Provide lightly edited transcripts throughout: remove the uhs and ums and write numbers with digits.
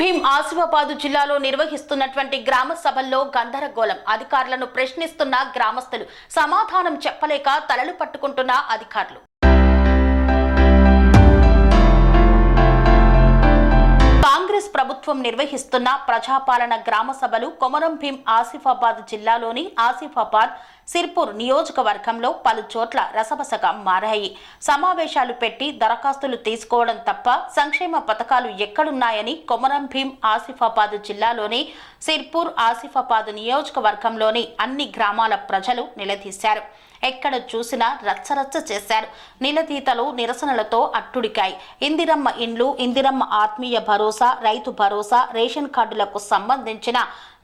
భీం ఆసిఫాబాద్ జిల్లాలో నిర్వహిస్తున్నటువంటి గ్రామ సభల్లో గందరగోళం. అధికారులను ప్రశ్నిస్తున్న గ్రామస్తులు, సమాధానం చెప్పలేక తలలు పట్టుకుంటున్న అధికారులు. కాంగ్రెస్ ప్రభుత్వం నిర్వహిస్తున్న ప్రజాపాలన గ్రామ సభలు కొమరం భీం ఆసిఫాబాద్ జిల్లాలోని ఆసిఫాబాద్ సిర్పూర్ నియోజకవర్గంలో పలు చోట్ల రసబసగా మారాయి. సమావేశాలు పెట్టి దరఖాస్తులు తీసుకోవడం తప్ప సంక్షేమ పథకాలు ఎక్కడున్నాయని కొమరం భీం ఆసిఫాబాద్ జిల్లాలోని సిర్పూర్ ఆసిఫాబాద్ నియోజకవర్గంలోని అన్ని గ్రామాల ప్రజలు నిలదీశారు. ఎక్కడ చూసినా రచ్చరచ్చ చేశారు. నిలదీతలు నిరసనలతో అట్టుడికాయి. ఇందిరమ్మ ఇండ్లు, ఇందిరమ్మ ఆత్మీయ భరోసా, రైతు భరోసా, రేషన్ కార్డులకు సంబంధించిన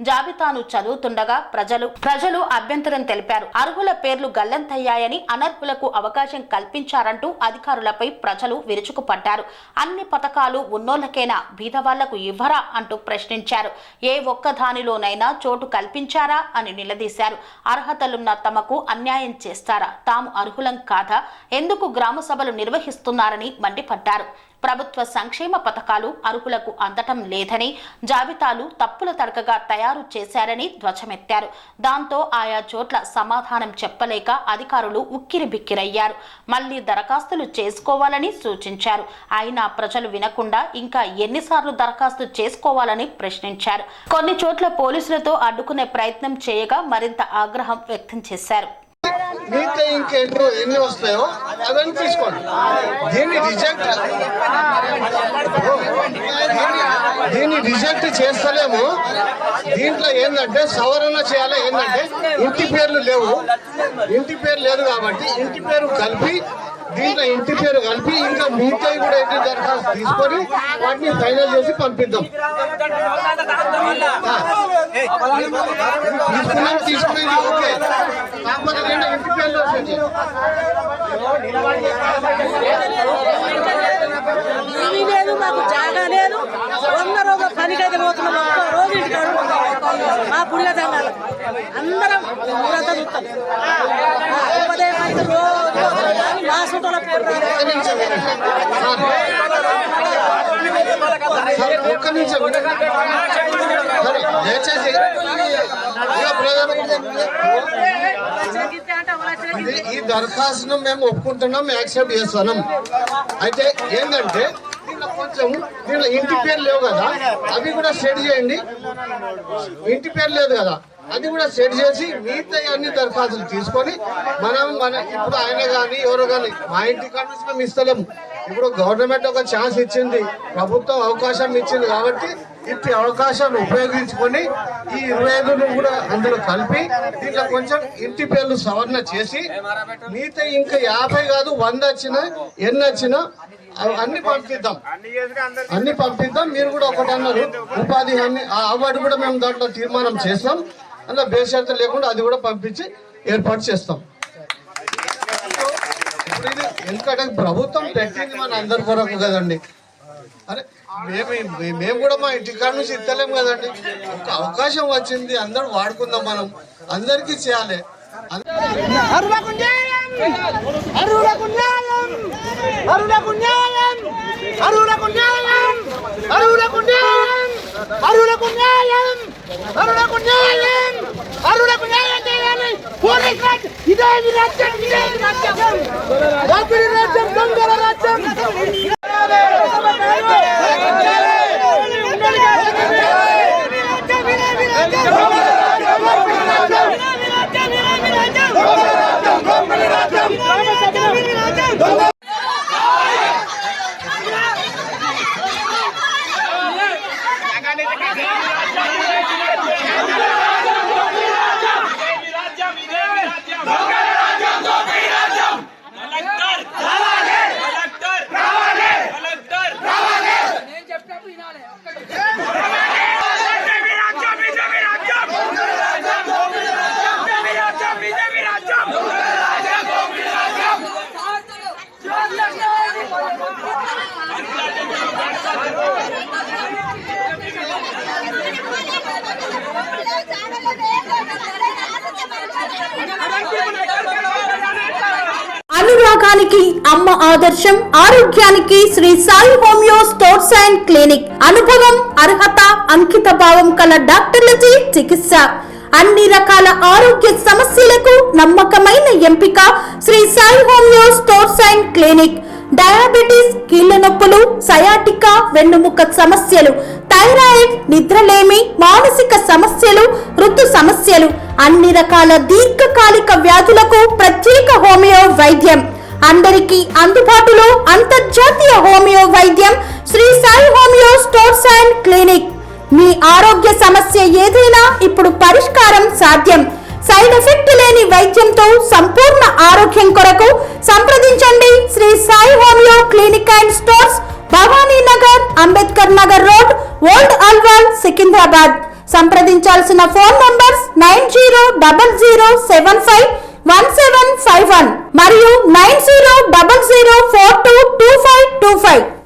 జాబితాను చదువుతుండగా ప్రజలు అభ్యంతరం తెలిపారు. అర్హుల పేర్లు గల్లంతయ్యాయని, అనర్హులకు అవకాశం కల్పించారంటూ అధికారులపై ప్రజలు విరుచుకుపడ్డారు. అన్ని పథకాలు ఉన్నోళ్లకేనా, బీదవాళ్లకు ఇవ్వరా అంటూ ప్రశ్నించారు. ఏ ఒక్క దానిలోనైనా చోటు కల్పించారా అని నిలదీశారు. అర్హతలున్న తమకు అన్యాయం చేస్తారా, తాము అర్హులం కాదా, ఎందుకు గ్రామ సభలు నిర్వహిస్తున్నారని మండిపడ్డారు. ప్రభుత్వ సంక్షేమ పథకాలు అర్హులకు అందటం లేదని, జాబితాలు తప్పుల తడకగా తయారు చేశారని ధ్వజమెత్తారు. దాంతో ఆయా చోట్ల సమాధానం చెప్పలేక అధికారులు ఉక్కిరిబిక్కిరయ్యారు. మళ్లీ దరఖాస్తులు చేసుకోవాలని సూచించారు. అయినా ప్రజలు వినకుండా ఇంకా ఎన్నిసార్లు దరఖాస్తు చేసుకోవాలని ప్రశ్నించారు. కొన్ని చోట్ల పోలీసులతో అడ్డుకునే ప్రయత్నం చేయగా మరింత ఆగ్రహం వ్యక్తం చేశారు. మీతో ఇంకెన్నో ఎన్ని వస్తాయో అవన్నీ తీసుకోండి. దీన్ని రిజెక్ట్ చేస్తలేము. దీంట్లో ఏంటంటే సవరణ చేయాలి. ఏంటంటే ఇంటి పేర్లు లేవు, ఇంటి పేరు లేదు కాబట్టి ఇంటి పేరు కలిపి దీంట్లో ఇంటి పేరు కలిపి ఇంకా మీతో కూడా ఇంటి దరఖాస్తు తీసుకొని వాటిని ఫైనల్ చేసి పంపిద్దాం. తీసుకునేది ఓకే, కాకపోతే ఇంటి పేర్లు లేదు, మాకు జాగా లేదు. 100 రోజులు పనికైతే పోతున్నాం. ఒక్క రోజు ఇంటికాడు మా పుల్ల జంగాలు అందరం ఊరంతా చూస్తాం. మా సుట్ల పేరు ఒక్క నిమిషం దయచేసి ఈ దరఖాస్తును మేము ఒప్పుకుంటున్నాం, యాక్సెప్ట్ చేస్తున్నాం. అయితే ఏంటంటే కొంచెం దీనిలో ఇంటి పేరు లేవు కదా, అవి కూడా సెట్ చేయండి. ఇంటి పేరు లేదు కదా, అది కూడా సెట్ చేసి మిగతా అన్ని దరఖాస్తులు తీసుకొని మన ఇప్పుడు ఆయన కానీ ఎవరు కానీ మా ఇంటి కాడ మేము ఇస్తలేము. ఇప్పుడు గవర్నమెంట్ ఒక ఛాన్స్ ఇచ్చింది, ప్రభుత్వం అవకాశం ఇచ్చింది కాబట్టి ఇట్టి అవకాశాన్ని ఉపయోగించుకొని ఈ 25ను కూడా అందులో కలిపి దీంట్లో కొంచెం ఇంటి పేర్లు సవరణ చేసి మిగతా ఇంకా 50 కాదు 100 వచ్చినా ఎన్ని వచ్చినా అన్ని పంపిద్దాం. మీరు కూడా ఒకటి అన్నారు ఉపాధి హామీ, ఆ అవార్డు కూడా మేము దాంట్లో తీర్మానం చేస్తాం. అందులో బేషరతు లేకుండా అది కూడా పంపించి ఏర్పాటు చేస్తాం. ఇప్పుడు ఇది ఎందుకంటే ప్రభుత్వం పెట్టింది మన అందరి కొరకు కదండి. అరే మేము కూడా మా ఇంటికాడ నుంచి ఇస్తలేము కదండి. ఒక అవకాశం వచ్చింది, అందరూ వాడుకుందాం. మనం అందరికీ చేయాలి. అనురాగానికి అమ్మ ఆదర్శం, ఆరోగ్యానికి Shri Sai homeo stores and clinic. అనుభవం, అర్హత, అంకిత భావం కల డాక్టర్లచే చికిత్స. అన్ని రకాల ఆరోగ్య సమస్యలకు నమ్మకమైన ఎంపిక Shri Sai homeo stores and clinic. Diabetes, కీళ్ల నొప్పులు, సయాటికా, వెన్నుముక సమస్యలు, థైరాయిడ్, నిద్రలేమి, మానసిక సమస్యలు, ఋతు సమస్యలు, అన్ని రకాల దీర్ఘకాలిక వ్యాధులకు ప్రత్యేక హోమియో వైద్యం. అందరికీ అందుబాటులో అంతర్జాతీయ హోమియో వైద్యం Sri Sai homeo stores and clinic. మీ ఆరోగ్య సమస్య ఏదైనా ఇప్పుడు పరిష్కారం సాధ్యం. సైడ్ ఎఫెక్ట్ లేని వైద్యంతో సంపూర్ణ ఆరోగ్యం కొరకు సంప్రదించండి Sri Sai homeo clinic and stores, Bhavani Nagar, Ambedkar Nagar road, old Alwal, Secunderabad. సంప్రదించాల్సిన ఫోన్ నంబర్స్ 9000751751 మరియు 9000422525.